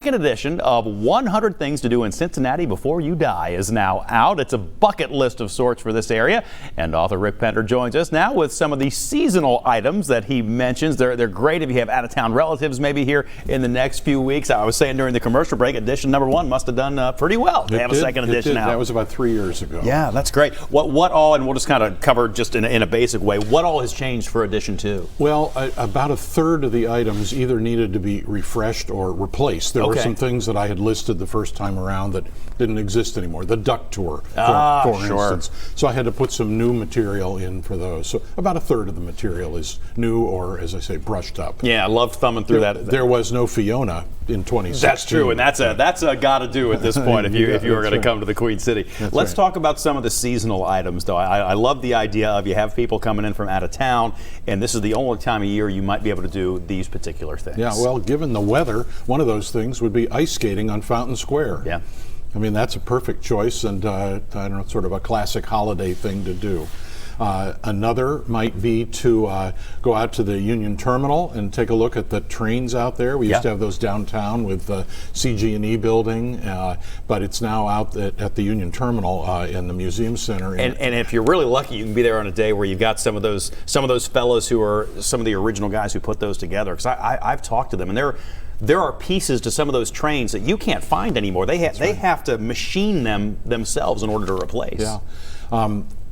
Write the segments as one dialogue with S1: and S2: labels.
S1: Second edition of 100 Things to Do in Cincinnati Before You Die is now out. It's a bucket list of sorts for this area, and author Rick Pender joins us now with some of the seasonal items that he mentions. They're great if you have out-of-town relatives maybe here in the next few weeks. I was saying during the commercial break, edition number 1 must have done pretty well to have a second edition out.
S2: That was about 3 years ago.
S1: Yeah, that's great. What all, and we'll just kind of cover just in a basic way, what all has changed for edition 2?
S2: Well, about a third of the items either needed to be refreshed or replaced. There were some things that I had listed the first time around that didn't exist anymore. The duck tour, for instance. So I had to put some new material in for those. So about a third of the material is new or, as I say, brushed up.
S1: Yeah, I love thumbing through that.
S2: There was no Fiona in 2016.
S1: That's true, and that's a gotta do at this point if you were going to come to the Queen City. Let's talk about some of the seasonal items, though. I love the idea of you have people coming in from out of town, and this is the only time of year you might be able to do these particular things.
S2: Yeah, well, given the weather, one of those things would be ice skating on Fountain Square.
S1: Yeah.
S2: I mean, that's a perfect choice, and I don't know, sort of a classic holiday thing to do. Another might be to go out to the Union Terminal and take a look at the trains out there. We used to have those downtown with the CG&E building, but it's now out at the Union Terminal in the Museum Center.
S1: And if you're really lucky, you can be there on a day where you've got some of those fellows who are some of the original guys who put those together. Because I've talked to them, and there are pieces to some of those trains that you can't find anymore. They have to machine them themselves in order to replace.
S2: Yeah.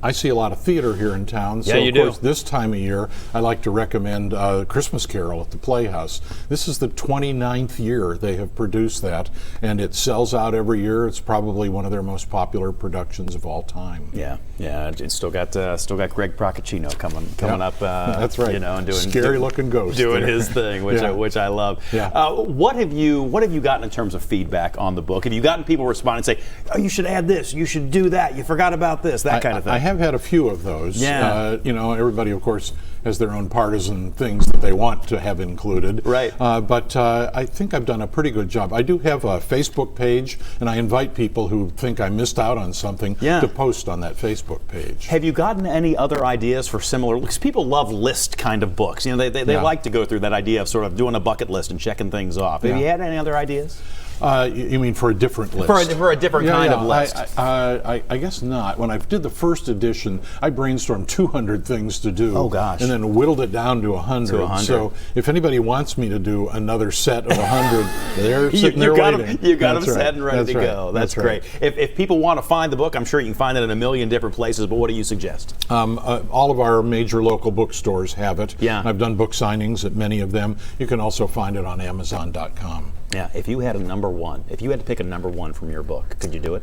S2: I see a lot of theater here in town, so
S1: of
S2: course this time of year I like to recommend Christmas Carol at the Playhouse. This is the 29th year they have produced that, and it sells out every year. It's probably one of their most popular productions of all time.
S1: Yeah, it's still got Greg Procaccino coming up.
S2: That's right.
S1: You know, and doing
S2: scary looking ghost
S1: doing his thing, which I love.
S2: Yeah.
S1: What have you gotten in terms of feedback on the book? Have you gotten people respond and say, "Oh, you should add this, you should do that, you forgot about this," that kind of thing?
S2: I have had a few of those.
S1: Yeah.
S2: You know, everybody, of course, has their own partisan things that they want to have included.
S1: Right.
S2: But I think I've done a pretty good job. I do have a Facebook page, and I invite people who think I missed out on something to post on that Facebook page.
S1: Have you gotten any other ideas for similar? Because people love list kind of books. You know, they like to go through that idea of sort of doing a bucket list and checking things off. Have you had any other ideas?
S2: You mean for a different list?
S1: For a different kind of list.
S2: I guess not. When I did the first edition, I brainstormed 200 things to do.
S1: Oh, gosh.
S2: And then whittled it down to 100. So if anybody wants me to do another set of 100, they're sitting there waiting.
S1: You got them set and ready to go. That's great.
S2: Right.
S1: If people want to find the book, I'm sure you can find it in a million different places, but what do you suggest?
S2: All of our major local bookstores have it.
S1: Yeah.
S2: I've done book signings at many of them. You can also find it on Amazon.com.
S1: Yeah, if you had a number one, if you had to pick a number one from your book, could you do it?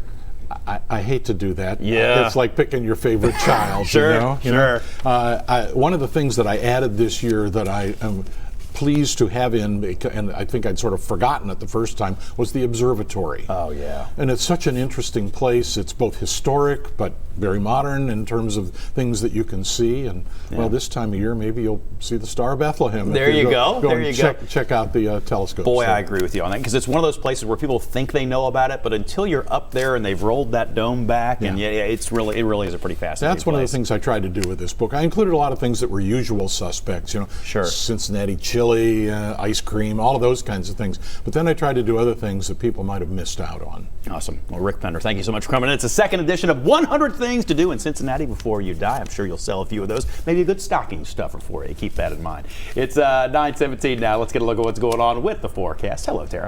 S2: I hate to do that.
S1: Yeah.
S2: It's like picking your favorite child.
S1: Sure.
S2: One of the things that I added this year that I am pleased to have in, and I think I'd sort of forgotten it the first time, was the observatory.
S1: Oh, yeah.
S2: And it's such an interesting place. It's both historic but very modern in terms of things that you can see. And well, this time of year, maybe you'll see the Star of Bethlehem.
S1: There you go.
S2: There you go. Check out the telescope.
S1: Boy, I agree with you on that, because it's one of those places where people think they know about it, but until you're up there and they've rolled that dome back, and it really is a pretty fascinating
S2: That's one of the things I tried to do with this book. I included a lot of things that were usual suspects, you know, Cincinnati chili, ice cream, all of those kinds of things. But then I tried to do other things that people might have missed out on.
S1: Awesome. Well, Rick Pender, thank you so much for coming in. It's a second edition of 100 Things to Do in Cincinnati Before You Die. I'm sure you'll sell a few of those. Maybe a good stocking stuffer for you. Keep that in mind. It's 9:17 now. Let's get a look at what's going on with the forecast. Hello, Tara.